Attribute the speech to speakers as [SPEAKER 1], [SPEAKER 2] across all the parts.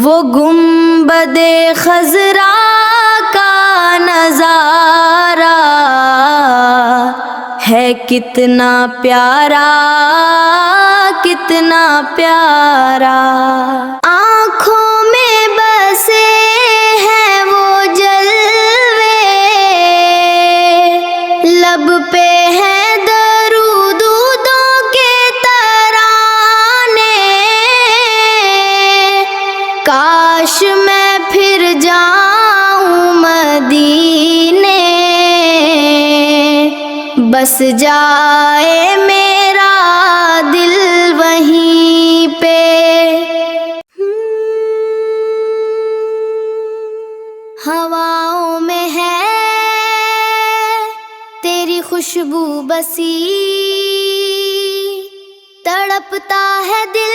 [SPEAKER 1] وہ گنبد خضرا کا نظارہ ہے کتنا پیارا، کتنا پیارا۔ آنکھوں میں بسے ہیں وہ جلوے، لب پہ ہیں درودوں کے ترانے۔ کاش میں پھر جاؤں مدینے، بس جائے میرا دل وہیں پہ۔ ہواؤں میں ہے تیری خوشبو بسی، تڑپتا ہے دل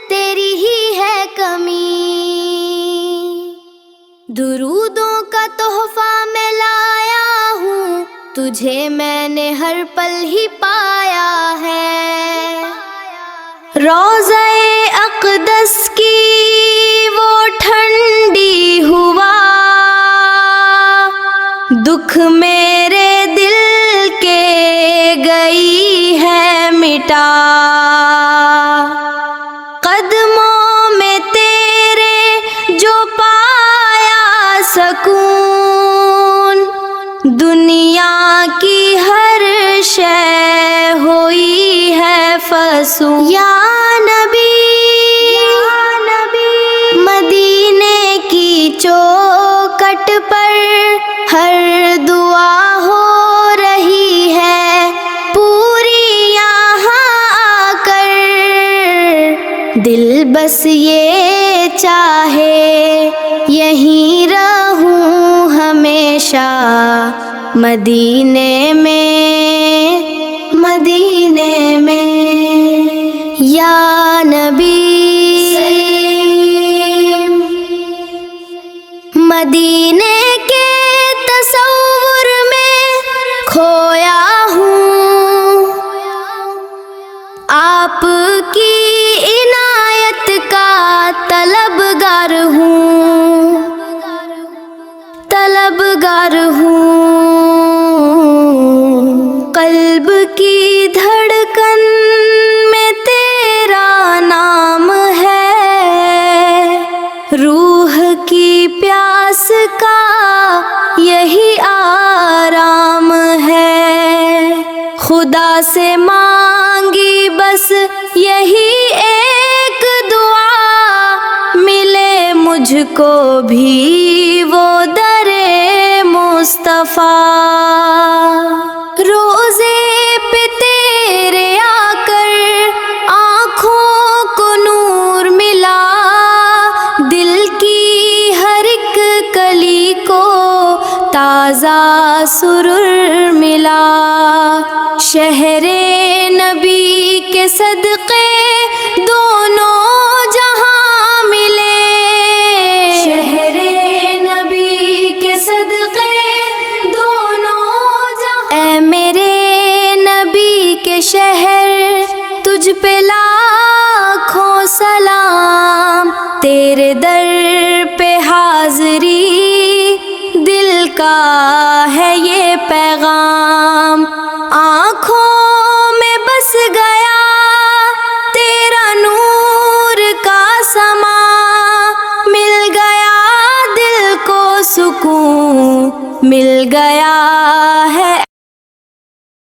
[SPEAKER 1] تیری ہی ہے کمی۔ درودوں کا تحفہ میں لایا ہوں، تجھے میں نے ہر پل ہی پایا ہے۔ روضہ اقدس کی وہ ٹھنڈی ہوا، دکھ میرے دل کے گئی ہے مٹا۔ قدموں میں تیرے جو پایا سکون، دنیا کی ہر شے ہوئی ہے فسون۔ یا نبی مدینے کی چوکھٹ پر ہر دعا ہو رہی ہے پوری یہاں آ کر۔ دل بس یہ چاہے یہیں رہوں ہمیشہ، مدینے میں، مدینے میں۔ یا نبی مدینے کے تصور میں کھویا ہوں، آپ کی عنایت کا طلبگار ہوں، طلبگار ہوں۔ قلب کی دھڑکن میں تیرا نام ہے، روح کی پیاس کا یہی آرام ہے۔ خدا سے مانگی بس یہی ایک دعا، ملے مجھ کو بھی وہ در مصطفیٰ۔ روزے پہ تیرے آ کر آنکھوں کو نور ملا، دل کی ہر ایک کلی کو تازہ سرور ملا۔ شہر نبی کے صدقے دونوں جہاں ملے، شہر نبی کے صدقے دونوں جہاں۔ اے میرے نبی کے شہر، تجھ پہ لاکھوں سلام، تیرے در پہ حاضری، دل کا ہے یہ پیغام۔ آنکھوں میں بس گیا تیرا نور کا سما، مل گیا دل کو سکون، مل گیا